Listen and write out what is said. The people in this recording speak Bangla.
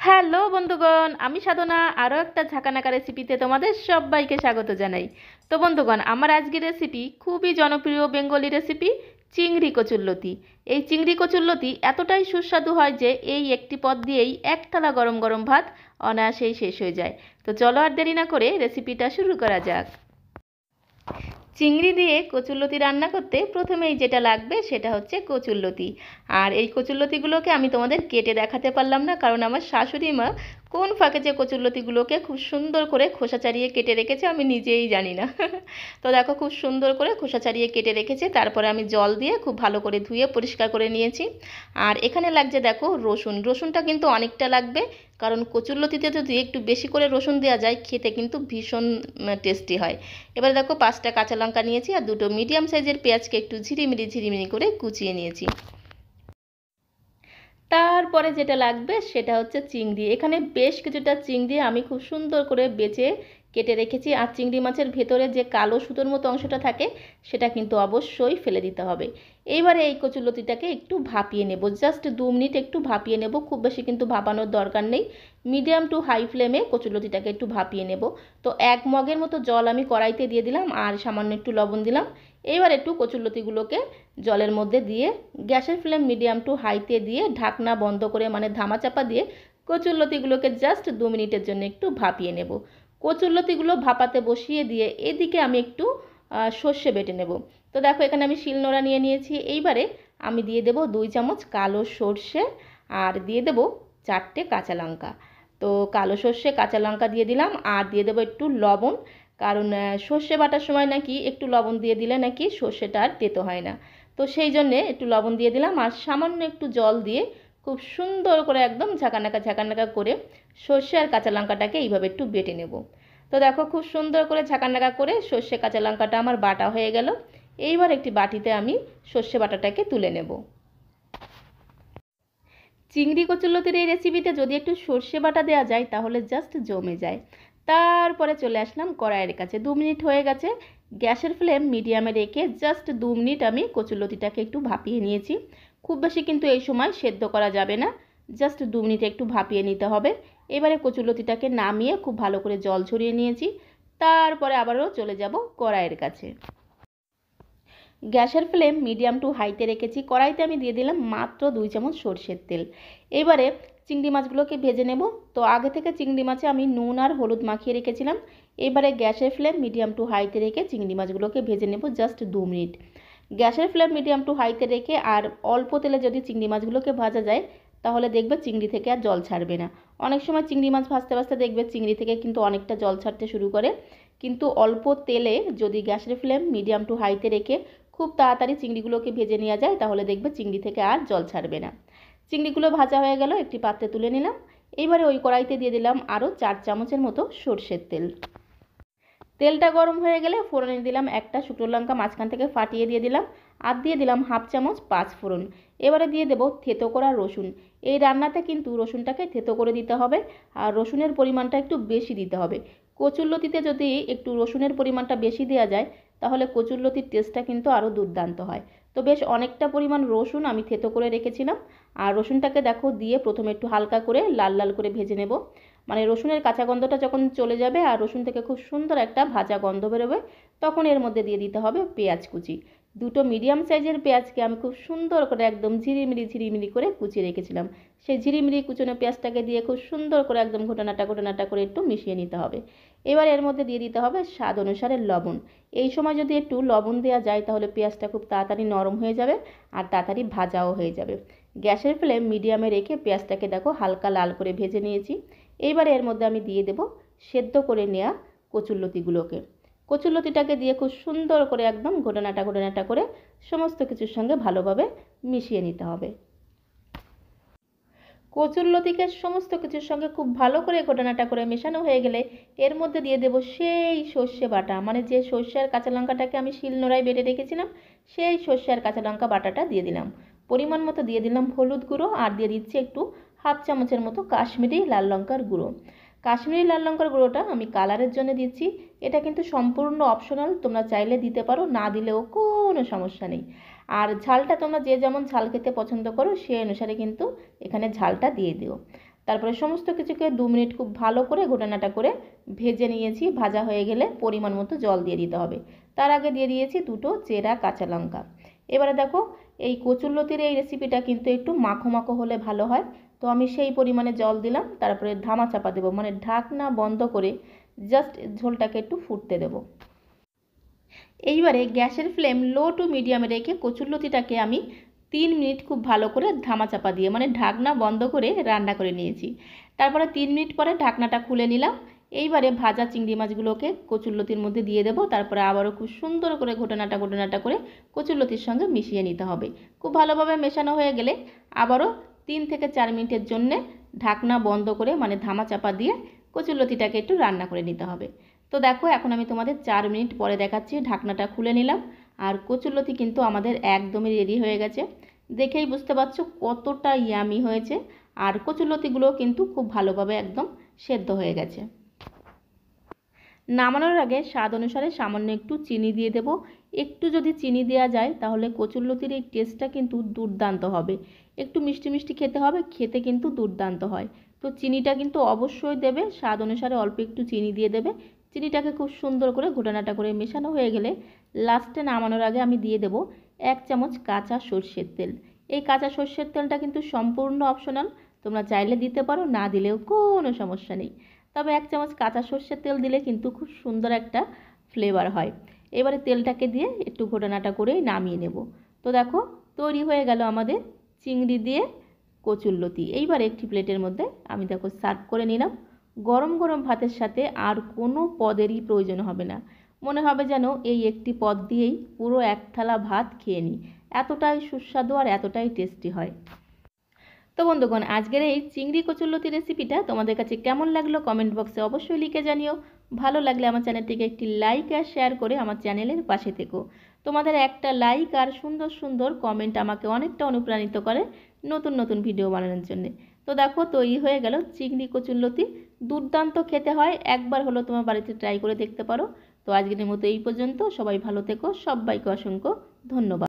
হ্যালো বন্ধুগণ, আমি সাধনা আরও একটা ঝাঁকানাকা রেসিপিতে তোমাদের সবাইকে স্বাগত জানাই। তো বন্ধুগণ, আমার আজকের রেসিপি খুবই জনপ্রিয় বেঙ্গলি রেসিপি, চিংড়ি কচুরলতি। এই চিংড়ি কচুরলতি এতটাই সুস্বাদু হয় যে এই একটি পদ দিয়েই এক থালা গরম গরম ভাত অনায়াসেই শেষ হয়ে যায়। তো চলো আর দেরি না করে রেসিপিটা শুরু করা যাক। চিংড়ি দিয়ে কচুরলতি রান্না করতে প্রথমেই যেটা লাগবে সেটা হচ্ছে কচুরলতি। আর এই কচুরলতিগুলোকে আমি তোমাদের কেটে দেখাতে পারলাম না, কারণ আমার শাশুড়ি মা কোন ফাঁকে যে কচুরলতিগুলোকে খুব সুন্দর করে খোসা ছাড়িয়ে কেটে রেখেছে আমি নিজেই জানি না। তো দেখো, খুব সুন্দর করে খোসা ছাড়িয়ে কেটে রেখেছে, তারপরে আমি জল দিয়ে খুব ভালো করে ধুয়ে পরিষ্কার করে নিয়েছি। আর এখানে লাগছে দেখো রসুন। রসুনটা কিন্তু অনেকটা লাগবে, কারণ কচুরলতিতে যদি একটু বেশি করে রসুন দেওয়া যায় খেতে কিন্তু ভীষণ টেস্টি হয়। এবার দেখো 5টা কাঁচা লঙ্কা নিয়েছি আর 2টো মিডিয়াম সাইজের পেঁয়াজকে একটু ঝিরিমিরি ঝিরিমিরি করে কুচিয়ে নিয়েছি। তারপরে যেটা লাগবে সেটা হচ্ছে চিংড়ি। এখানে বেশ কিছুটা চিংড়ি আমি খুব সুন্দর করে বেছে কেটে রেখেছি। আর চিংড়ি মাছের ভেতরে যে কালো সুতোর মতো অংশটা থাকে সেটা কিন্তু অবশ্যই ফেলে দিতে হবে। এইবারে এই কচুরলতিটাকে একটু ভাপিয়ে নেব, জাস্ট 2 মিনিট একটু ভাপিয়ে নেব, খুব বেশি কিন্তু ভাপানোর দরকার নেই। মিডিয়াম টু হাই ফ্লেমে কচুরলতিটাকে একটু ভাপিয়ে নেব। তো 1 মগের মতো জল আমি কড়াইতে দিয়ে দিলাম আর সামান্য একটু লবণ দিলাম। এইবার একটু কচুরলতিগুলোকে জলের মধ্যে দিয়ে গ্যাসের ফ্লেম মিডিয়াম টু হাইতে দিয়ে ঢাকনা বন্ধ করে মানে ধামাচাপা দিয়ে কচুরলতিগুলোকে জাস্ট 2 মিনিটের জন্য একটু ভাপিয়ে নেব। কচুরলতিগুলো ভাপাতে বসিয়ে দিয়ে এদিকে আমি একটু সর্ষে বেটে নেব। তো দেখো, এখানে আমি শিলনোড়া নিয়ে নিয়েছি। এইবারে আমি দিয়ে দেব 2 চামচ কালো সর্ষে আর দিয়ে দেব 4টে কাঁচা লঙ্কা। তো কালো সর্ষে কাঁচা লঙ্কা দিয়ে দিলাম আর দিয়ে দেবো একটু লবণ, কারণ সর্ষে বাটার সময় নাকি একটু লবণ দিয়ে দিলে নাকি সর্ষেটা আর তেতো হয় না। তো সেই জন্যে একটু লবণ দিয়ে দিলাম আর সামান্য একটু জল দিয়ে খুব সুন্দর করে একদম ঝাঁকানাকা ঝাঁকানাকা করে সর্ষে আর কাঁচা লঙ্কাটাকে এইভাবে একটু বেটে নেব। তো দেখো, খুব সুন্দর করে ঝাঁকানাকা করে সর্ষে কাঁচা লঙ্কাটা আমার বাটা হয়ে গেল। এইবার একটি বাটিতে আমি সর্ষে বাটাটাকে তুলে নেব। চিংড়ি কচুরলতির এই রেসিপিতে যদি একটু সর্ষে বাটা দেওয়া যায় তাহলে জাস্ট জমে যায়। তারপরে চলে আসলাম কড়াইয়ের কাছে। 2 মিনিট হয়ে গেছে, গ্যাসের ফ্লেম মিডিয়ামে রেখে জাস্ট 2 মিনিট আমি কচুরলতিটাকে একটু ভাপিয়ে নিয়েছি। খুব বেশি কিন্তু এই সময় সেদ্ধ করা যাবে না, জাস্ট 2 মিনিট একটু ভাপিয়ে নিতে হবে। এবারে কচুরলতিটাকে নামিয়ে খুব ভালো করে জল ঝরিয়ে নিয়েছি। তারপরে আবারও চলে যাব কড়াইয়ের কাছে। গ্যাসের ফ্লেম মিডিয়াম টু হাইতে রেখেছি। কড়াইতে আমি দিয়ে দিলাম মাত্র 2 চামচ সরষের তেল। এবারে চিংড়ি মাছগুলোকে ভেজে নেব। তো আগে থেকে চিংড়ি মাছে আমি নুন আর হলুদ মাখিয়ে রেখেছিলাম। এবারে গ্যাসের ফ্লেম মিডিয়াম টু হাইতে রেখে চিংড়ি মাছগুলোকে ভেজে নেব জাস্ট 2 মিনিট। গ্যাসের ফ্লেম মিডিয়াম টু হাইতে রেখে আর অল্প তেলে যদি চিংড়ি মাছগুলোকে ভাজা যায় তাহলে দেখবে চিংড়ি থেকে আর জল ছাড়বে না। অনেক সময় চিংড়ি মাছ ভাজতে ভাজতে দেখবে চিংড়ি থেকে কিন্তু অনেকটা জল ছাড়তে শুরু করে, কিন্তু অল্প তেলে যদি গ্যাসের ফ্লেম মিডিয়াম টু হাইতে রেখে খুব তাড়াতাড়ি চিংড়িগুলোকে ভেজে নেওয়া যায় তাহলে দেখবে চিংড়ি থেকে আর জল ছাড়বে না। চিংড়িগুলো ভাজা হয়ে গেল, একটি পাত্রে তুলে নিলাম। এইবারে ওই কড়াইতে দিয়ে দিলাম আরও 4 চামচের মতো সর্ষের তেল। তেলটা গরম হয়ে গেলে ফোড়নে দিলাম একটা শুকনো লঙ্কা মাঝখান থেকে ফাটিয়ে দিয়ে দিলাম আর দিয়ে দিলাম 1/2 চামচ 5 ফোড়ন। এবারে দিয়ে দেবো থেতো করা রসুন। এই রান্নাতে কিন্তু রসুনটাকে থেতো করে দিতে হবে আর রসুনের পরিমাণটা একটু বেশি দিতে হবে। কচুরলতিতে যদি একটু রসুনের পরিমাণটা বেশি দেওয়া যায় তাহলে কচুরলতির টেস্টটা কিন্তু আরও দুর্দান্ত হয়। তো বেশ অনেকটা পরিমাণ রসুন আমি থেতো করে রেখেছিলাম আর রসুনটাকে দেখো দিয়ে প্রথমে একটু হালকা করে লাল লাল করে ভেজে নেব। মানে রসুনের কাঁচা গন্ধটা যখন চলে যাবে আর রসুন থেকে খুব সুন্দর একটা ভাজা গন্ধ বেরোবে তখন এর মধ্যে দিয়ে দিতে হবে পেঁয়াজ কুচি। 2টো মিডিয়াম সাইজের পেঁয়াজকে আমি খুব সুন্দর করে একদম ঝিরিমিরি ঝিরিমিরি করে কুচিয়ে রেখেছিলাম। সেই ঝিরিমিরি কুচনো পেঁয়াজটাকে দিয়ে খুব সুন্দর করে একদম ঘটনাটা ঘটনাটা করে একটু মিশিয়ে নিতে হবে। এবার এর মধ্যে দিয়ে দিতে হবে স্বাদ অনুসারে লবণ। এই সময় যদি একটু লবণ দেওয়া যায় তাহলে পেঁয়াজটা খুব তাড়াতাড়ি নরম হয়ে যাবে আর তাড়াতাড়ি ভাজাও হয়ে যাবে। গ্যাসের ফ্লেম মিডিয়ামে রেখে পেঁয়াজটাকে দেখো হালকা লাল করে ভেজে নিয়েছি। এইবারে এর মধ্যে আমি দিয়ে দেব সেদ্ধ করে নেওয়া কচুরলতিগুলোকে। কচুরলতিটাকে দিয়ে খুব সুন্দর করে একদম ঘটনাটা ঘটনাটা করে সমস্ত কিছুর সঙ্গে ভালোভাবে মিশিয়ে নিতে হবে। কচুরলতিকে সমস্ত কিছুর সঙ্গে খুব ভালো করে ঘটনাটা করে মেশানো হয়ে গেলে এর মধ্যে দিয়ে দেব সেই সর্ষে বাটা, মানে যে সর্ষে আর কাঁচা লঙ্কাটাকে আমি শিলনোড়ায় বেটে রেখেছিলাম সেই সর্ষে আর কাঁচা লঙ্কা বাটাটা দিয়ে দিলাম। পরিমাণ মতো দিয়ে দিলাম হলুদ গুঁড়ো আর দিয়ে দিচ্ছি একটু 1/2 চামচের মতো কাশ্মীরি লাল লঙ্কার গুঁড়ো। কাশ্মীরি লাল লঙ্কার গুঁড়োটা আমি কালারের জন্য দিচ্ছি, এটা কিন্তু সম্পূর্ণ অপশনাল, তোমরা চাইলে দিতে পারো, না দিলেও কোনো সমস্যা নেই। আর ঝালটা তোমরা যে যেমন ঝাল খেতে পছন্দ করো সেই অনুসারে কিন্তু এখানে ঝালটা দিয়ে দিও। তারপরে সমস্ত কিছুকে 2 মিনিট খুব ভালো করে ঘোটানাটা করে ভেজে নিয়েছি। ভাজা হয়ে গেলে পরিমাণ মতো জল দিয়ে দিতে হবে। তার আগে দিয়ে দিয়েছি 2টো চেরা কাঁচা লঙ্কা। এবারে দেখো এই কচুরলতির এই রেসিপিটা কিন্তু একটু মাখো মাখো হলে ভালো হয়, তো আমি সেই পরিমাণে জল দিলাম। তারপরে ধামা চাপা দেবো, মানে ঢাকনা বন্ধ করে জাস্ট ঝোলটাকে একটু ফুটতে দেবো। এইবারে গ্যাসের ফ্লেম লো টু মিডিয়ামে রেখে কচুরলতিটাকে আমি 3 মিনিট খুব ভালো করে ধামা চাপা দিয়ে, মানে ঢাকনা বন্ধ করে রান্না করে নিয়েছি। তারপরে 3 মিনিট পরে ঢাকনাটা খুলে নিলাম। এইবারে ভাজা চিংড়ি মাছগুলোকে কচুরলতির মধ্যে দিয়ে দেবো। তারপরে আবারও খুব সুন্দর করে ঘোটানাটা করে কচুরলতির সঙ্গে মিশিয়ে নিতে হবে। খুব ভালোভাবে মেশানো হয়ে গেলে আবারও 3 থেকে 4 মিনিটের জন্যে ঢাকনা বন্ধ করে, মানে ধামা চাপা দিয়ে কচুরলতিটাকে একটু রান্না করে নিতে হবে। তো দেখো এখন আমি তোমাদের 4 মিনিট পরে দেখাচ্ছি। ঢাকনাটা খুলে নিলাম আর কচুরলতি কিন্তু আমাদের একদমই রেডি হয়ে গেছে। দেখেই বুঝতে পারছো কতটা ইয়ামি হয়েছে, আর কচুরলতিগুলো কিন্তু খুব ভালোভাবে একদম সেদ্ধ হয়ে গেছে। নামানোর আগে স্বাদ অনুসারে সামান্য একটু চিনি দিয়ে দেব। একটু যদি চিনি দেওয়া যায় তাহলে কচুরলতির এই টেস্টটা কিন্তু দুর্দান্ত হবে। একটু মিষ্টি মিষ্টি খেতে হবে, খেতে কিন্তু দুর্দান্ত হয়। তো চিনিটা কিন্তু অবশ্যই দেবে, স্বাদ অনুসারে অল্প একটু চিনি দিয়ে দেবে। চিনিটাকে খুব সুন্দর করে ঘোটানাটা করে মেশানো হয়ে গেলে লাস্টে নামানোর আগে আমি দিয়ে দেব 1 চামচ কাঁচা সর্ষের তেল। এই কাঁচা সর্ষের তেলটা কিন্তু সম্পূর্ণ অপশনাল, তোমরা চাইলে দিতে পারো, না দিলেও কোনো সমস্যা নেই। তবে 1 চামচ কাঁচা সর্ষের তেল দিলে কিন্তু খুব সুন্দর একটা ফ্লেভার হয়। এবারে তেলটাকে দিয়ে একটু ঘোটানাটা করেই নামিয়ে নেব। তো দেখো তৈরি হয়ে গেল আমাদের চিংড়ি দিয়ে কচুরলতি। এইবার একটি প্লেটের মধ্যে আমি দেখো সার্ভ করে নিলাম। গরম গরম ভাতের সাথে আর কোনো পদেরই প্রয়োজন হবে না, মনে হবে যেন এই একটি পদ দিয়েই পুরো 1 থালা ভাত খেয়ে নিই। এতটাই সুস্বাদু আর এতটাই টেস্টি হয়। তো বন্ধুগণ, আজকের এই চিংড়ি কচুরলতি রেসিপিটা তোমাদের কাছে কেমন লাগলো কমেন্ট বক্সে অবশ্যই লিখে জানিও। ভালো লাগলে আমার চ্যানেলটিকে একটি লাইক আর শেয়ার করে আমার চ্যানেলের পাশে থেকো। তোমাদের একটা লাইক আর সুন্দর সুন্দর কমেন্ট আমাকে অনেকটা অনুপ্রাণিত করে নতুন নতুন ভিডিও বানানোর জন্য। তো দেখো তৈরি হয়ে গেল চিংড়ি কচুরলতি। দুর্দান্ত খেতে হয়, একবার হলো তোমার বাড়িতে ট্রাই করে দেখতে পারো। তো আজকের মতো এই পর্যন্ত, সবাই ভালো থেকো, সবাইকে অসংখ্য ধন্যবাদ।